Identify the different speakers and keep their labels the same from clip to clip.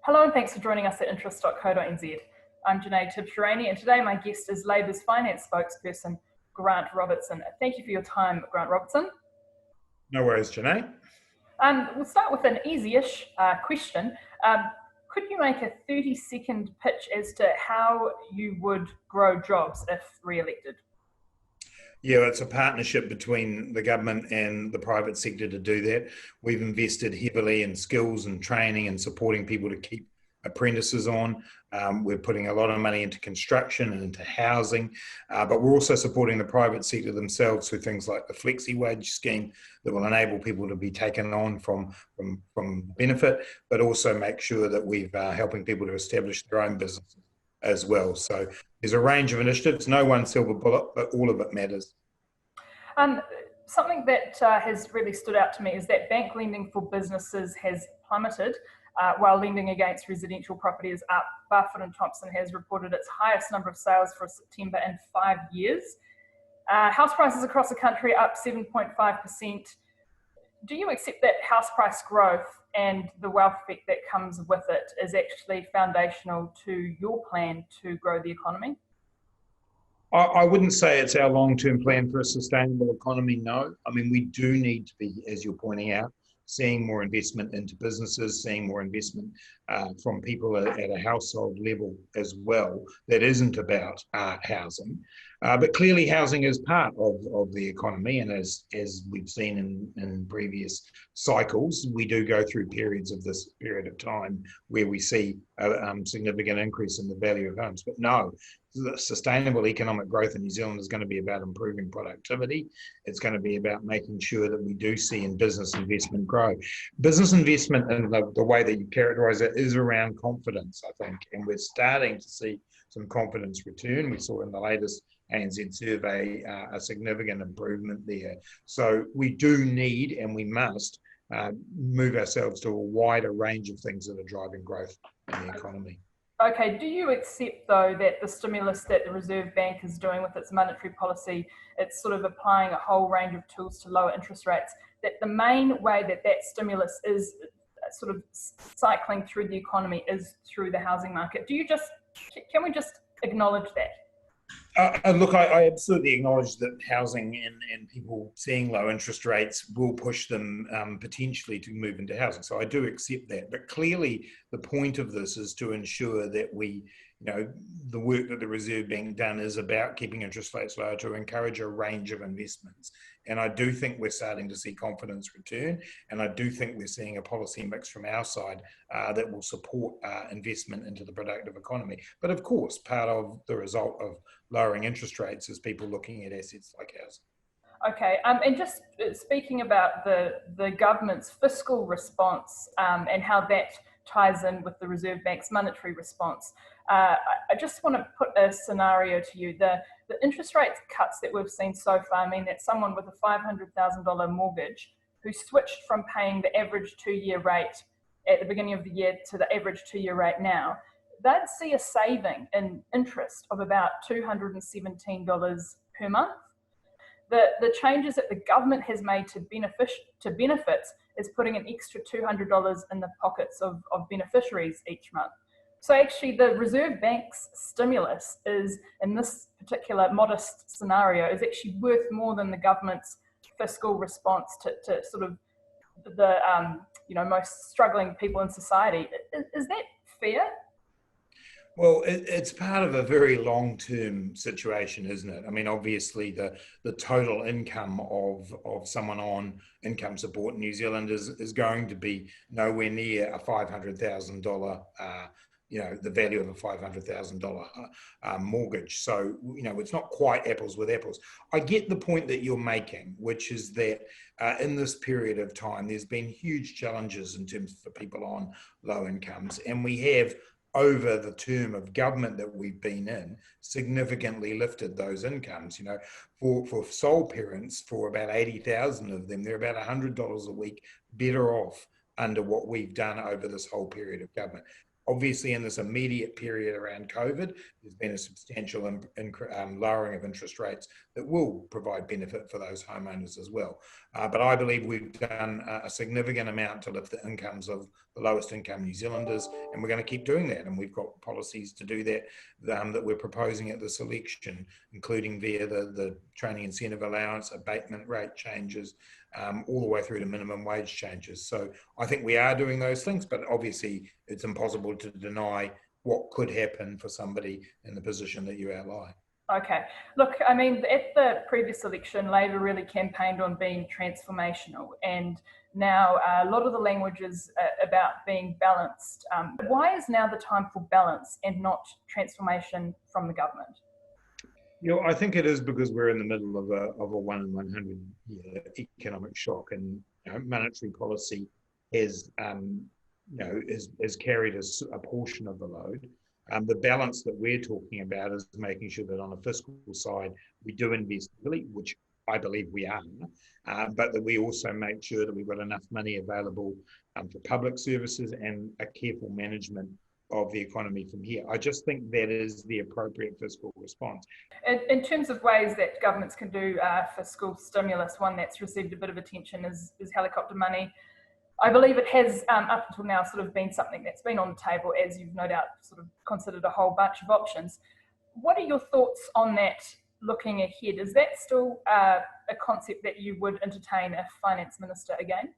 Speaker 1: Hello and thanks for joining us at interest.co.nz. I'm Janae Tibbs-Sharani and today my guest is Labour's finance spokesperson, Grant Robertson. Thank you for your time, Grant Robertson.
Speaker 2: No worries, Janae.
Speaker 1: We'll start with an easy-ish question. Could you make a 30-second pitch as to how you would grow jobs if re-elected?
Speaker 2: Yeah, it's a partnership between the government and the private sector to do that. We've invested heavily in skills and training and supporting people to keep apprentices on. We're putting a lot of money into construction and into housing, but we're also supporting the private sector themselves through things like the flexi wage scheme that will enable people to be taken on from benefit, but also make sure that we're helping people to establish their own businesses as well. So there's a range of initiatives, no one silver bullet, but all of it matters.
Speaker 1: Something that has really stood out to me is that bank lending for businesses has plummeted while lending against residential property is up. Barfoot and Thompson has reported its highest number of sales for September in 5 years. House prices across the country up 7.5%. Do you accept that house price growth and the wealth effect that comes with it is actually foundational to your plan to grow the economy?
Speaker 2: I wouldn't say it's our long-term plan for a sustainable economy, no. I mean, we do need to be, as you're pointing out, seeing more investment into businesses, seeing more investment from people at a household level as well that isn't about housing. But clearly housing is part of the economy, and as we've seen in previous cycles, we do go through periods of this period of time where we see a significant increase in the value of homes. But no, the sustainable economic growth in New Zealand is going to be about improving productivity. It's going to be about making sure that we do see in business investment grow. Business investment, in the way that you characterise it, is around confidence, I think, and we're starting to see some confidence return. We saw in the latest ANZ survey a significant improvement there. So we do need and we must move ourselves to a wider range of things that are driving growth in the economy.
Speaker 1: Okay, do you accept though that the stimulus that the Reserve Bank is doing with its monetary policy, it's sort of applying a whole range of tools to lower interest rates, that the main way that that stimulus is sort of cycling through the economy is through the housing market? Can we just acknowledge that?
Speaker 2: Look, I absolutely acknowledge that housing and people seeing low interest rates will push them potentially to move into housing. So I do accept that. But clearly, the point of this is to ensure that the work that the Reserve Bank done is about keeping interest rates low to encourage a range of investments. And I do think we're starting to see confidence return. And I do think we're seeing a policy mix from our side that will support investment into the productive economy. But of course, part of the result of lowering interest rates is people looking at assets like ours.
Speaker 1: Okay, and just speaking about the government's fiscal response and how that ties in with the Reserve Bank's monetary response, I just want to put a scenario to you. The interest rate cuts that we've seen so far mean that someone with a $500,000 mortgage who switched from paying the average 2-year rate at the beginning of the year to the average 2-year rate now, they'd see a saving in interest of about $217 per month. The changes that the government has made to benefits is putting an extra $200 in the pockets of beneficiaries each month. So actually the Reserve Bank's stimulus is, in this particular modest scenario, is actually worth more than the government's fiscal response to sort of the most struggling people in society. Is that fair?
Speaker 2: Well, it's part of a very long-term situation, isn't it? I mean, obviously, the total income of someone on income support in New Zealand is going to be nowhere near a $500,000, the value of a $500,000 mortgage. So, it's not quite apples with apples. I get the point that you're making, which is that in this period of time, there's been huge challenges in terms for people on low incomes, and we have, over the term of government that we've been in, significantly lifted those incomes. For sole parents, for about 80,000 of them, they're about $100 a week better off under what we've done over this whole period of government. Obviously, in this immediate period around COVID, there's been a substantial lowering of interest rates that will provide benefit for those homeowners as well. But I believe we've done a significant amount to lift the incomes of the lowest income New Zealanders, and we're going to keep doing that. And we've got policies to do that that we're proposing at this election, including via the training incentive allowance, abatement rate changes, all the way through to minimum wage changes. So I think we are doing those things, but obviously it's impossible to deny what could happen for somebody in the position that you outline.
Speaker 1: Okay. Look, I mean, at the previous election, Labor really campaigned on being transformational, and now a lot of the language is about being balanced. Why is now the time for balance and not transformation from the government?
Speaker 2: I think it is because we're in the middle of a 1 in 100 year economic shock, and monetary policy has has carried a portion of the load. The balance that we're talking about is making sure that on the fiscal side we do invest heavily, which I believe we are, but that we also make sure that we've got enough money available for public services and a careful management of the economy from here. I just think that is the appropriate fiscal response.
Speaker 1: In terms of ways that governments can do fiscal stimulus, one that's received a bit of attention is helicopter money. I believe it has, up until now, sort of been something that's been on the table, as you've no doubt sort of considered a whole bunch of options. What are your thoughts on that looking ahead? Is that still a concept that you would entertain if Finance Minister again?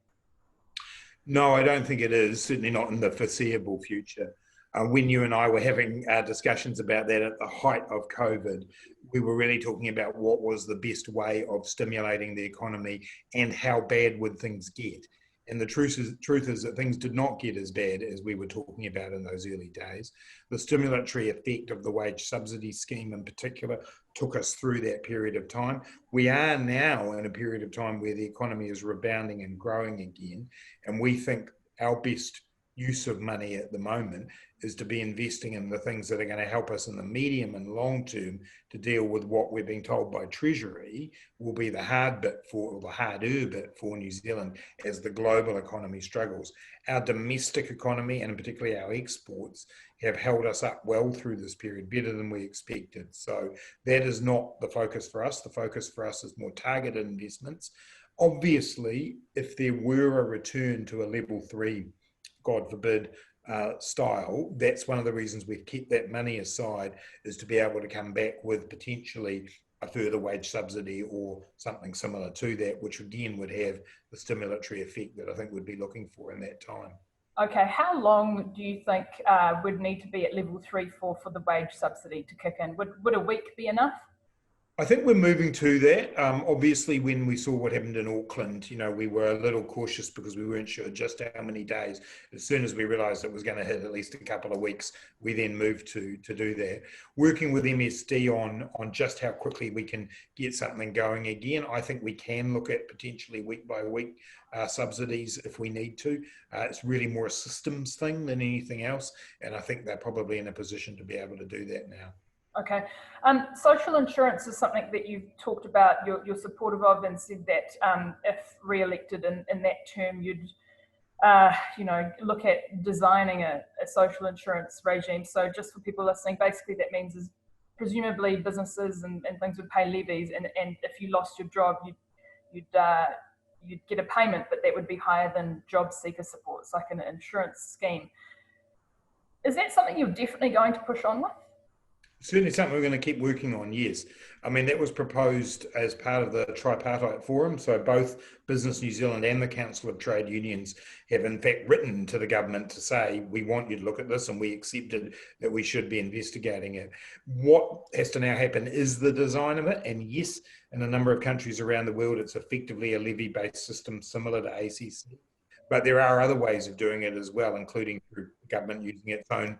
Speaker 2: No, I don't think it is, certainly not in the foreseeable future. When you and I were having discussions about that at the height of COVID, we were really talking about what was the best way of stimulating the economy and how bad would things get. And the truth is that things did not get as bad as we were talking about in those early days. The stimulatory effect of the wage subsidy scheme in particular took us through that period of time. We are now in a period of time where the economy is rebounding and growing again. And we think our best use of money at the moment is to be investing in the things that are going to help us in the medium and long term to deal with what we're being told by Treasury will be the hard bit or the harder bit for New Zealand as the global economy struggles. Our domestic economy, and particularly our exports, have held us up well through this period, better than we expected. So that is not the focus for us. The focus for us is more targeted investments. Obviously, if there were a return to a level 3, God forbid, style, that's one of the reasons we've kept that money aside, is to be able to come back with potentially a further wage subsidy or something similar to that, which again would have the stimulatory effect that I think we'd be looking for in that time.
Speaker 1: Okay, how long do you think would need to be at level 3 for the wage subsidy to kick in? Would a week be enough?
Speaker 2: I think we're moving to that. Obviously, when we saw what happened in Auckland, we were a little cautious because we weren't sure just how many days. As soon as we realised it was going to hit at least a couple of weeks, we then moved to do that. Working with MSD on just how quickly we can get something going again, I think we can look at potentially week by week subsidies if we need to. It's really more a systems thing than anything else, and I think they're probably in a position to be able to do that now.
Speaker 1: Okay. Social insurance is something that you've talked about, you're supportive of, and said that if re-elected in that term, you'd look at designing a social insurance regime. So just for people listening, basically that means is presumably businesses and things would pay levies, and if you lost your job, you'd get a payment, but that would be higher than job seeker support. It's like an insurance scheme. Is that something you're definitely going to push on with?
Speaker 2: Certainly something we're going to keep working on, yes. I mean, that was proposed as part of the tripartite forum. So both Business New Zealand and the Council of Trade Unions have in fact written to the government to say, we want you to look at this, and we accepted that we should be investigating it. What has to now happen is the design of it. And yes, in a number of countries around the world, it's effectively a levy-based system similar to ACC. But there are other ways of doing it as well, including through government using its own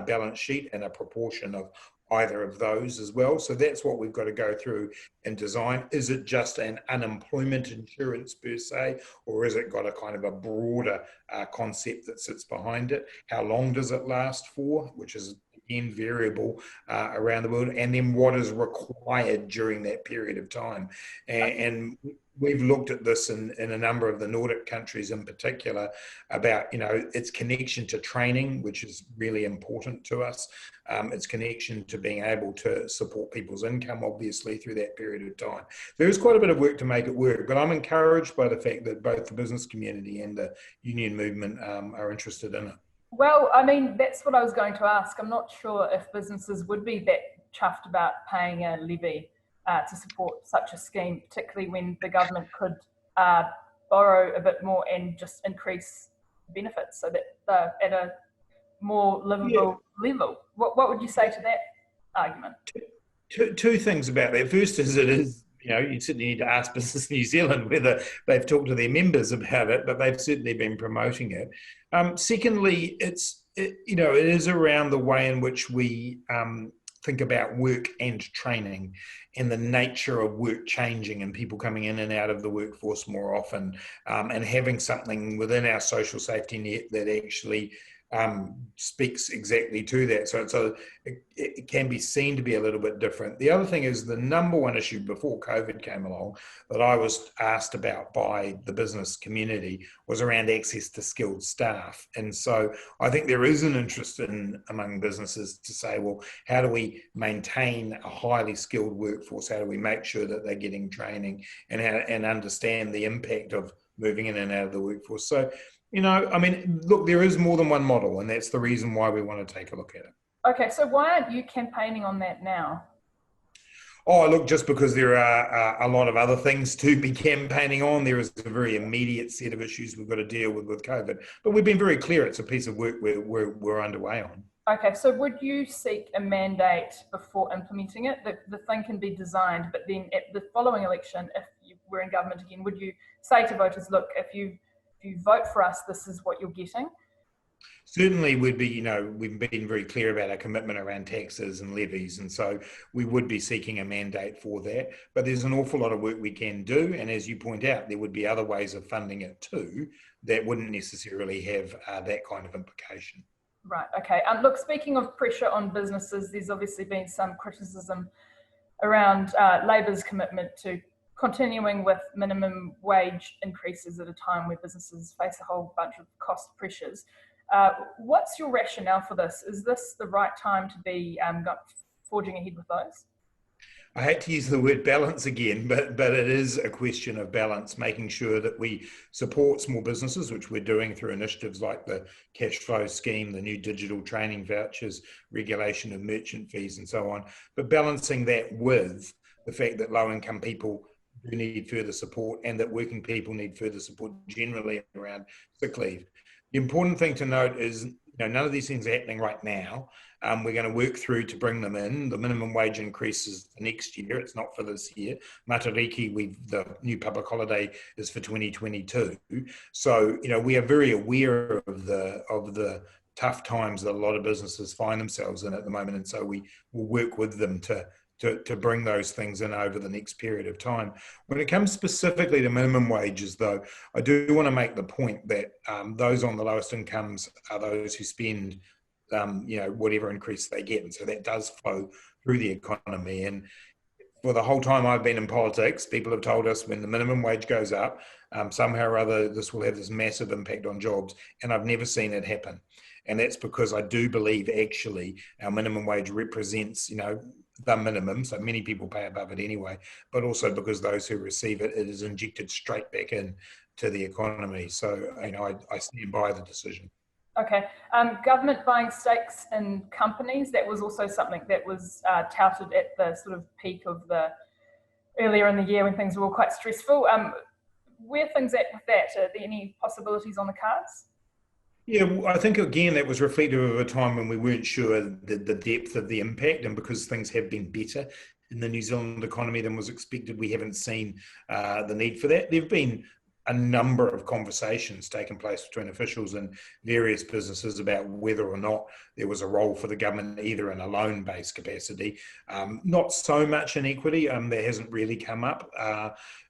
Speaker 2: balance sheet and a proportion of either of those as well. So that's what we've got to go through and design. Is it just an unemployment insurance per se, or has it got a kind of a broader concept that sits behind it? How long does it last for, which is again, variable around the world, and then what is required during that period of time. And we've looked at this in a number of the Nordic countries in particular about, its connection to training, which is really important to us. Its connection to being able to support people's income, obviously, through that period of time. There is quite a bit of work to make it work, but I'm encouraged by the fact that both the business community and the union movement are interested in it.
Speaker 1: Well, I mean, that's what I was going to ask. I'm not sure if businesses would be that chuffed about paying a levy to support such a scheme, particularly when the government could borrow a bit more and just increase benefits so that they're at a more livable level. What would you say to that argument?
Speaker 2: Two things about that. First is you certainly need to ask Business New Zealand whether they've talked to their members about it, but they've certainly been promoting it. Secondly, it is around the way in which we think about work and training and the nature of work changing and people coming in and out of the workforce more often, and having something within our social safety net that actually speaks exactly to that. So it can be seen to be a little bit different. The other thing is the number one issue before COVID came along that I was asked about by the business community was around access to skilled staff. And so I think there is an interest among businesses to say, well, how do we maintain a highly skilled workforce? How do we make sure that they're getting training and understand the impact of moving in and out of the workforce? So, look, there is more than one model, and that's the reason why we want to take a look at it.
Speaker 1: Okay, so why aren't you campaigning on that now?
Speaker 2: Oh, look, just because there are a lot of other things to be campaigning on. There is a very immediate set of issues we've got to deal with COVID. But we've been very clear it's a piece of work we're underway on.
Speaker 1: Okay, so would you seek a mandate before implementing it? The thing can be designed, but then at the following election, if you were in government again, would you say to voters, look, if you vote for us, this is what you're getting?
Speaker 2: Certainly we've been very clear about our commitment around taxes and levies, and so we would be seeking a mandate for that. But there's an awful lot of work we can do, and as you point out, there would be other ways of funding it too that wouldn't necessarily have that kind of implication.
Speaker 1: Right, okay. Look, speaking of pressure on businesses, there's obviously been some criticism around Labor's commitment to continuing with minimum wage increases at a time where businesses face a whole bunch of cost pressures. What's your rationale for this? Is this the right time to be forging ahead with those?
Speaker 2: I hate to use the word balance again, but it is a question of balance, making sure that we support small businesses, which we're doing through initiatives like the cash flow scheme, the new digital training vouchers, regulation of merchant fees and so on, but balancing that with the fact that low-income people do need further support and that working people need further support generally around sick leave. The important thing to note is none of these things are happening right now. We're going to work through to bring them in. The minimum wage increases for next year. It's not for this year. Matariki, the new public holiday is for 2022. So, we are very aware of the tough times that a lot of businesses find themselves in at the moment. And so we will work with them to bring those things in over the next period of time. When it comes specifically to minimum wages, though, I do want to make the point that those on the lowest incomes are those who spend, whatever increase they get. And so that does flow through the economy. And for the whole time I've been in politics, people have told us when the minimum wage goes up, somehow or other, this will have this massive impact on jobs. And I've never seen it happen. And that's because I do believe actually our minimum wage represents, the minimum, so many people pay above it anyway, but also because those who receive it, it is injected straight back in to the economy. So, I stand by the decision.
Speaker 1: Okay. Government buying stakes in companies, that was also something that was touted at the sort of peak of earlier in the year when things were all quite stressful. Where are things at with that? Are there any possibilities on the cards?
Speaker 2: Yeah, well, I think, again, that was reflective of a time when we weren't sure the depth of the impact, and because things have been better in the New Zealand economy than was expected, we haven't seen the need for that. There have been a number of conversations taking place between officials and various businesses about whether or not there was a role for the government, either in a loan-based capacity, not so much in equity. That hasn't really come up.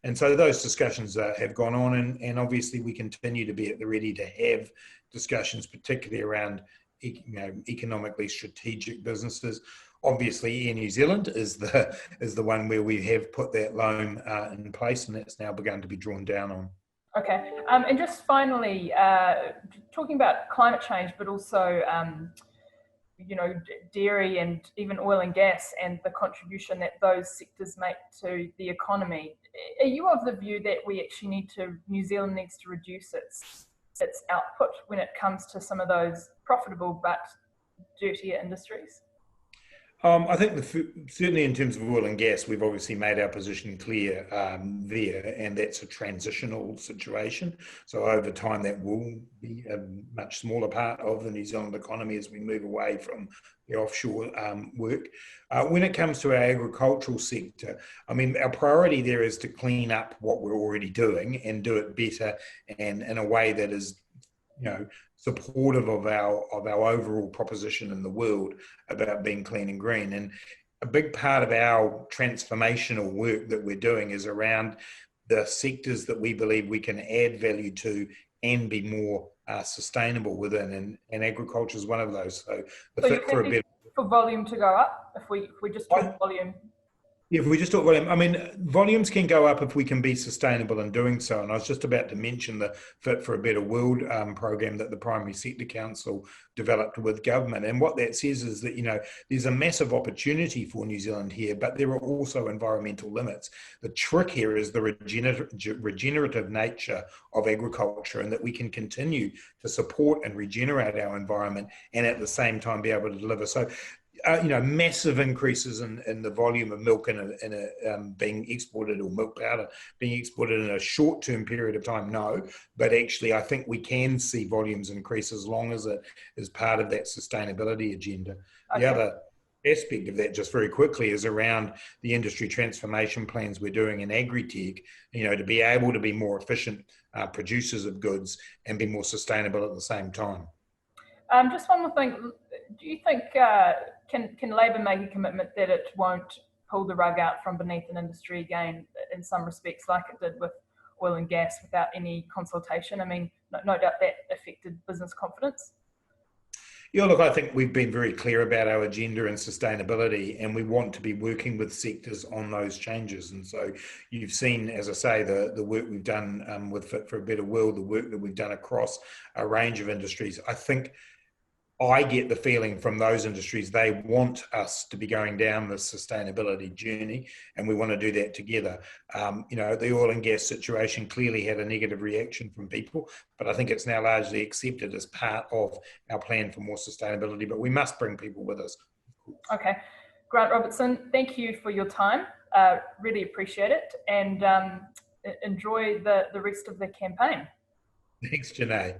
Speaker 2: And so those discussions have gone on, and obviously we continue to be at the ready to have discussions, particularly around economically strategic businesses. Obviously, Air New Zealand is the one where we have put that loan in place, and that's now begun to be drawn down on.
Speaker 1: Okay, and just finally, talking about climate change, but also dairy and even oil and gas and the contribution that those sectors make to the economy. Are you of the view that New Zealand needs to reduce its output when it comes to some of those profitable but dirtier industries?
Speaker 2: I think certainly in terms of oil and gas, we've obviously made our position clear there, and that's a transitional situation. So over time, that will be a much smaller part of the New Zealand economy as we move away from the offshore work. When it comes to our agricultural sector, I mean, our priority there is to clean up what we're already doing and do it better and in a way that is supportive of our overall proposition in the world about being clean and green. And a big part of our transformational work that we're doing is around the sectors that we believe we can add value to and be more sustainable within. And agriculture is one of those. So
Speaker 1: fit for a bit for volume to go up if we just talk volume.
Speaker 2: If we just talk volume, I mean, volumes can go up if we can be sustainable in doing so. And I was just about to mention the Fit for a Better World program that the Primary Sector Council developed with government. And what that says is that, there's a massive opportunity for New Zealand here, but there are also environmental limits. The trick here is the regenerative nature of agriculture, and that we can continue to support and regenerate our environment and at the same time be able to deliver. So, massive increases in the volume of milk being exported, or milk powder being exported in a short-term period of time, no. But actually, I think we can see volumes increase as long as it is part of that sustainability agenda. Okay. The other aspect of that, just very quickly, is around the industry transformation plans we're doing in agri-tech, to be able to be more efficient producers of goods and be more sustainable at the same time.
Speaker 1: Just one more thing. Do you think can Labor make a commitment that it won't pull the rug out from beneath an industry again in some respects, like it did with oil and gas, without any consultation? I mean, no doubt that affected business confidence.
Speaker 2: Yeah, look, I think we've been very clear about our agenda and sustainability, and we want to be working with sectors on those changes. And so you've seen, as I say, the work we've done with Fit for a Better World, the work that we've done across a range of industries. I get the feeling from those industries, they want us to be going down the sustainability journey, and we want to do that together. The oil and gas situation clearly had a negative reaction from people, but I think it's now largely accepted as part of our plan for more sustainability, but we must bring people with us.
Speaker 1: Okay. Grant Robertson, thank you for your time. Really appreciate it, and enjoy the rest of the campaign.
Speaker 2: Thanks, Janae.